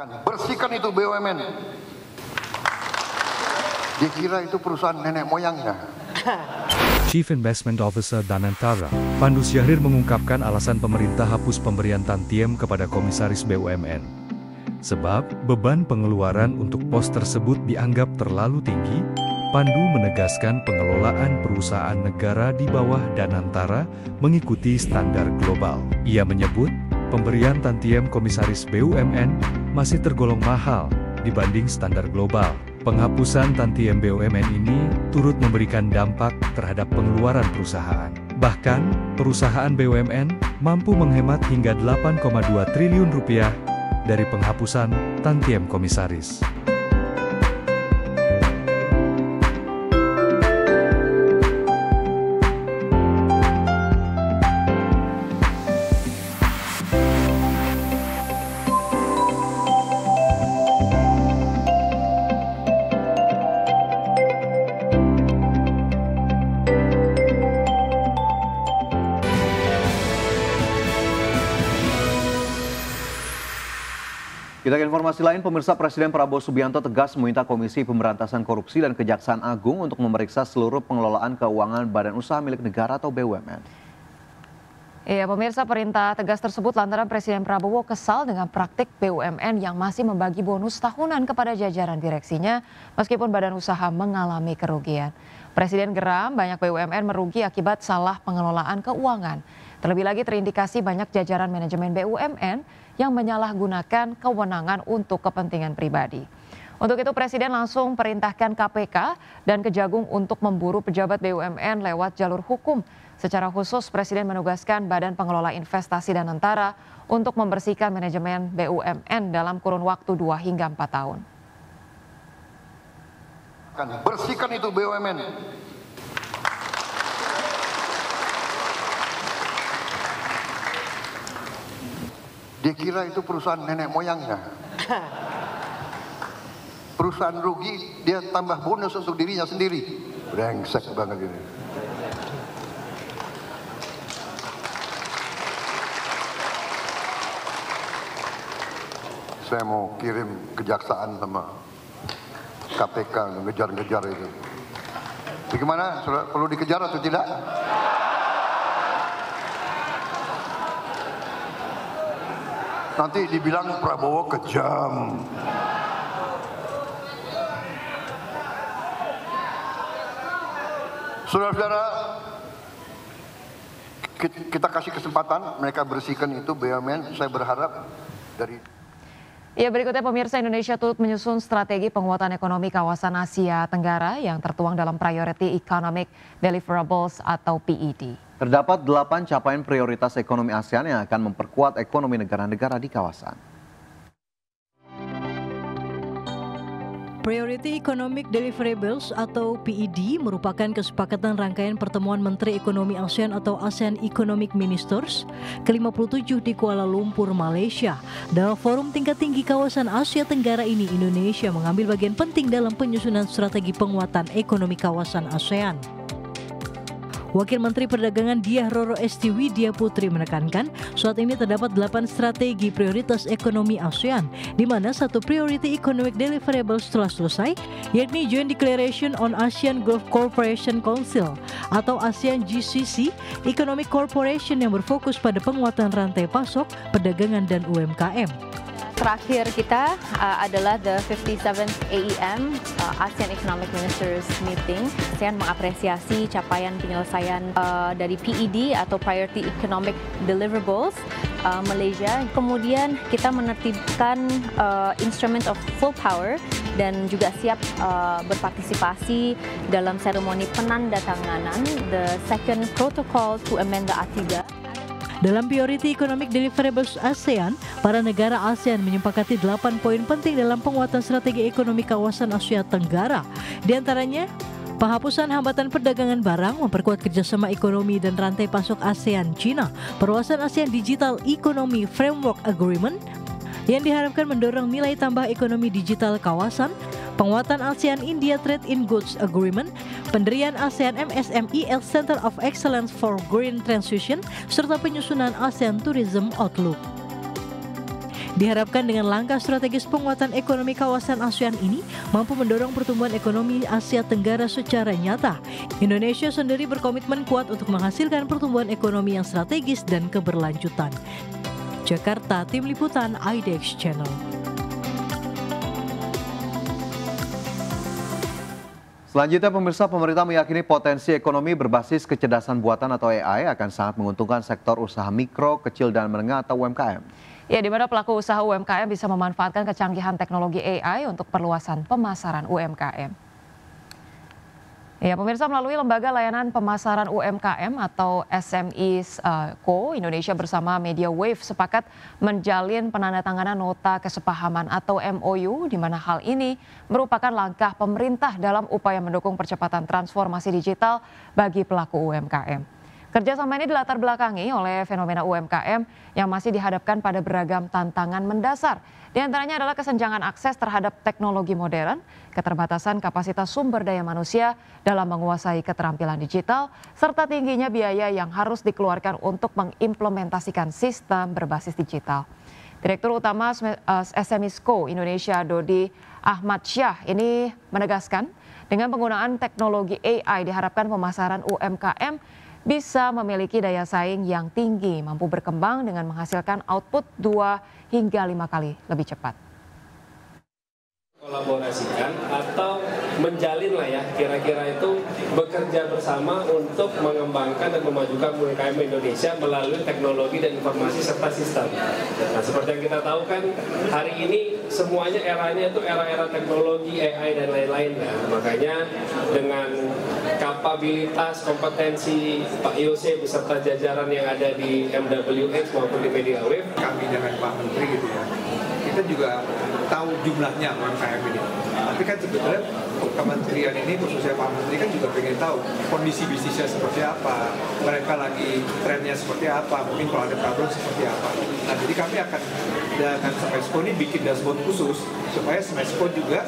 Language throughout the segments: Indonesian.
Bersihkan itu BUMN. Dikira itu perusahaan nenek moyangnya. Chief Investment Officer Danantara, Pandu Syahrir mengungkapkan alasan pemerintah hapus pemberian tantiem kepada komisaris BUMN. Sebab beban pengeluaran untuk pos tersebut dianggap terlalu tinggi. Pandu menegaskan pengelolaan perusahaan negara di bawah Danantara mengikuti standar global. Ia menyebut, pemberian tantiem komisaris BUMN masih tergolong mahal dibanding standar global. Penghapusan tantiem BUMN ini turut memberikan dampak terhadap pengeluaran perusahaan. Bahkan, perusahaan BUMN mampu menghemat hingga 8,2 triliun rupiah dari penghapusan tantiem komisaris. Kita ke informasi lain, pemirsa, Presiden Prabowo Subianto tegas meminta Komisi Pemberantasan Korupsi dan Kejaksaan Agung untuk memeriksa seluruh pengelolaan keuangan badan usaha milik negara atau BUMN. Iya, pemirsa, perintah tegas tersebut lantaran Presiden Prabowo kesal dengan praktik BUMN yang masih membagi bonus tahunan kepada jajaran direksinya meskipun badan usaha mengalami kerugian. Presiden geram banyak BUMN merugi akibat salah pengelolaan keuangan. Terlebih lagi terindikasi banyak jajaran manajemen BUMN yang menyalahgunakan kewenangan untuk kepentingan pribadi. Untuk itu Presiden langsung perintahkan KPK dan Kejagung untuk memburu pejabat BUMN lewat jalur hukum. Secara khusus Presiden menugaskan Badan Pengelola Investasi Danantara untuk membersihkan manajemen BUMN dalam kurun waktu 2 hingga 4 tahun. Bersihkan itu BUMN. Dikira itu perusahaan nenek moyangnya. Perusahaan rugi, dia tambah bonus untuk dirinya sendiri. Brengsek banget ini. Saya mau kirim kejaksaan sama KPK ngejar-ngejar itu. Bagaimana? Perlu dikejar atau tidak? Nanti dibilang Prabowo kejam. Saudara-saudara, kita kasih kesempatan mereka bersihkan itu BUMN. Saya berharap dari... Ya, berikutnya pemirsa, Indonesia turut menyusun strategi penguatan ekonomi kawasan Asia Tenggara yang tertuang dalam Priority Economic Deliverables atau PED. Terdapat 8 capaian prioritas ekonomi ASEAN yang akan memperkuat ekonomi negara-negara di kawasan. Priority Economic Deliverables atau PED merupakan kesepakatan rangkaian pertemuan Menteri Ekonomi ASEAN atau ASEAN Economic Ministers ke-57 di Kuala Lumpur, Malaysia. Dalam forum tingkat tinggi kawasan Asia Tenggara ini, Indonesia mengambil bagian penting dalam penyusunan strategi penguatan ekonomi kawasan ASEAN. Wakil Menteri Perdagangan Diah Roro Esti Widya Putri menekankan saat ini terdapat 8 strategi prioritas ekonomi ASEAN, di mana satu Priority Economic Deliverables telah selesai, yakni Joint Declaration on ASEAN Gulf Cooperation Council atau ASEAN GCC Economic Cooperation yang berfokus pada penguatan rantai pasok, perdagangan dan UMKM. Terakhir kita adalah the 57th AEM ASEAN Economic Ministers Meeting. ASEAN mengapresiasi capaian penyelesaian dari PED atau Priority Economic Deliverables Malaysia. Kemudian kita menertibkan Instrument of Full Power dan juga siap berpartisipasi dalam seremoni penandatanganan the second protocol to amend the A3. Dalam Priority Economic Deliverables ASEAN, para negara ASEAN menyepakati 8 poin penting dalam penguatan strategi ekonomi kawasan Asia Tenggara. Di antaranya, penghapusan hambatan perdagangan barang, memperkuat kerjasama ekonomi dan rantai pasok ASEAN-China, perluasan ASEAN Digital Economy Framework Agreement, yang diharapkan mendorong nilai tambah ekonomi digital kawasan, penguatan ASEAN-India Trade in Goods Agreement, pendirian ASEAN MSME Center of Excellence for Green Transition, serta penyusunan ASEAN Tourism Outlook. Diharapkan dengan langkah strategis penguatan ekonomi kawasan ASEAN ini mampu mendorong pertumbuhan ekonomi Asia Tenggara secara nyata. Indonesia sendiri berkomitmen kuat untuk menghasilkan pertumbuhan ekonomi yang strategis dan keberlanjutan. Jakarta, Tim Liputan IDX Channel. Selanjutnya pemirsa, pemerintah meyakini potensi ekonomi berbasis kecerdasan buatan atau AI akan sangat menguntungkan sektor usaha mikro, kecil, dan menengah atau UMKM. Ya, di mana pelaku usaha UMKM bisa memanfaatkan kecanggihan teknologi AI untuk perluasan pemasaran UMKM. Ya, pemirsa, melalui Lembaga Layanan Pemasaran UMKM atau SME-Co, Indonesia bersama Media Wave sepakat menjalin penandatanganan nota kesepahaman atau MOU, di mana hal ini merupakan langkah pemerintah dalam upaya mendukung percepatan transformasi digital bagi pelaku UMKM. Kerjasama ini dilatar belakangi oleh fenomena UMKM yang masih dihadapkan pada beragam tantangan mendasar. Di antaranya adalah kesenjangan akses terhadap teknologi modern, keterbatasan kapasitas sumber daya manusia dalam menguasai keterampilan digital, serta tingginya biaya yang harus dikeluarkan untuk mengimplementasikan sistem berbasis digital. Direktur Utama SME-Co Indonesia Dodi Ahmad Syah ini menegaskan dengan penggunaan teknologi AI diharapkan pemasaran UMKM bisa memiliki daya saing yang tinggi, mampu berkembang dengan menghasilkan output 2 hingga 5 kali lebih cepat. Kolaborasikan atau menjalin lah ya, kira-kira itu bekerja bersama untuk mengembangkan dan memajukan UMKM Indonesia melalui teknologi dan informasi serta sistem. Nah, seperti yang kita tahu kan hari ini semuanya eranya itu era-era teknologi, AI dan lain-lain ya. Makanya dengan kapabilitas, kompetensi Pak Yose beserta jajaran yang ada di MWX maupun di Media Wave, kami dengan Pak Menteri gitu ya, kita juga tahu jumlahnya UMKM ini. Tapi kan sebetulnya kementerian ini, khususnya Pak Menteri kan juga pengen tahu kondisi bisnisnya seperti apa, mereka lagi trennya seperti apa, mungkin kalau ada problem seperti apa. Nah, jadi kami akan dengan SMESCO ini bikin dashboard khusus supaya SMESCO juga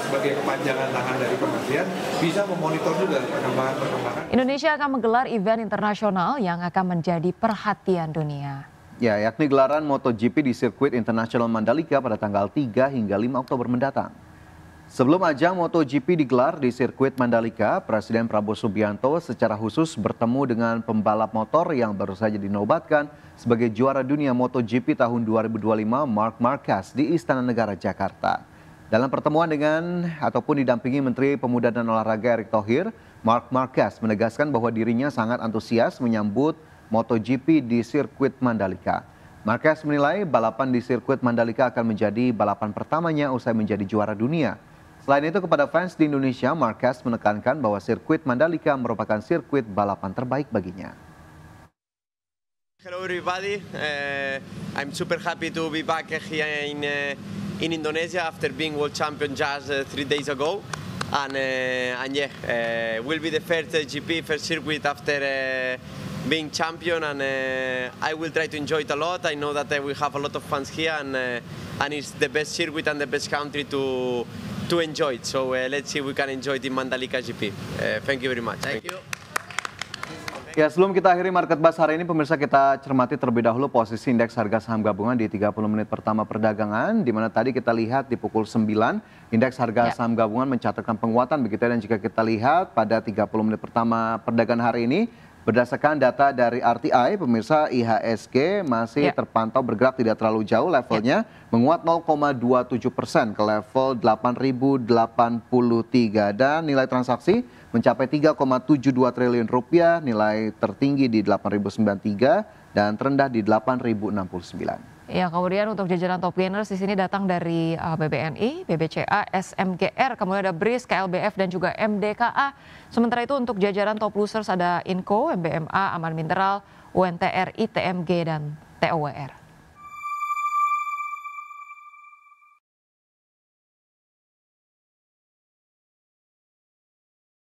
sebagai kepanjangan tangan dari kementerian bisa memonitor juga perkembangan. Indonesia akan menggelar event internasional yang akan menjadi perhatian dunia. Ya, yakni gelaran MotoGP di sirkuit internasional Mandalika pada tanggal 3 hingga 5 Oktober mendatang. Sebelum ajang MotoGP digelar di sirkuit Mandalika, Presiden Prabowo Subianto secara khusus bertemu dengan pembalap motor yang baru saja dinobatkan sebagai juara dunia MotoGP tahun 2025 Marc Marquez di Istana Negara Jakarta. Dalam pertemuan dengan ataupun didampingi Menteri Pemuda dan Olahraga Erick Thohir, Marc Marquez menegaskan bahwa dirinya sangat antusias menyambut MotoGP di sirkuit Mandalika. Marquez menilai balapan di sirkuit Mandalika akan menjadi balapan pertamanya usai menjadi juara dunia. Selain itu kepada fans di Indonesia, Marquez menekankan bahwa sirkuit Mandalika merupakan sirkuit balapan terbaik baginya. Hello everybody, I'm super happy to be back here in Indonesia after being world champion just 3 days ago. And yeah, will be the first GP, first circuit after being champion, and I will try to enjoy it a lot. I know that we have a lot of fans here, and it's the best circuit and the best country to enjoy it. So let's see if we can enjoy it in Mandalika GP. Thank you very much. Thank you. Ya, sebelum kita akhiri Market Buzz hari ini, pemirsa, kita cermati terlebih dahulu posisi indeks harga saham gabungan di 30 menit pertama perdagangan, di mana tadi kita lihat di pukul 9, indeks harga saham gabungan mencatatkan penguatan begitu, dan jika kita lihat pada 30 menit pertama perdagangan hari ini, berdasarkan data dari RTI, pemirsa, IHSG masih terpantau bergerak tidak terlalu jauh, levelnya menguat 0,27% ke level 8.083 dan nilai transaksi mencapai 3,72 triliun rupiah, nilai tertinggi di 8.093 dan terendah di 8.069. Ya, kemudian untuk jajaran top gainers di sini datang dari BBNI, BBCA, SMGR, kemudian ada BRIS, KLBF dan juga MDKA. Sementara itu untuk jajaran top losers ada Inco, MBMA, Aman Mineral, UNTR, ITMG dan TOWR.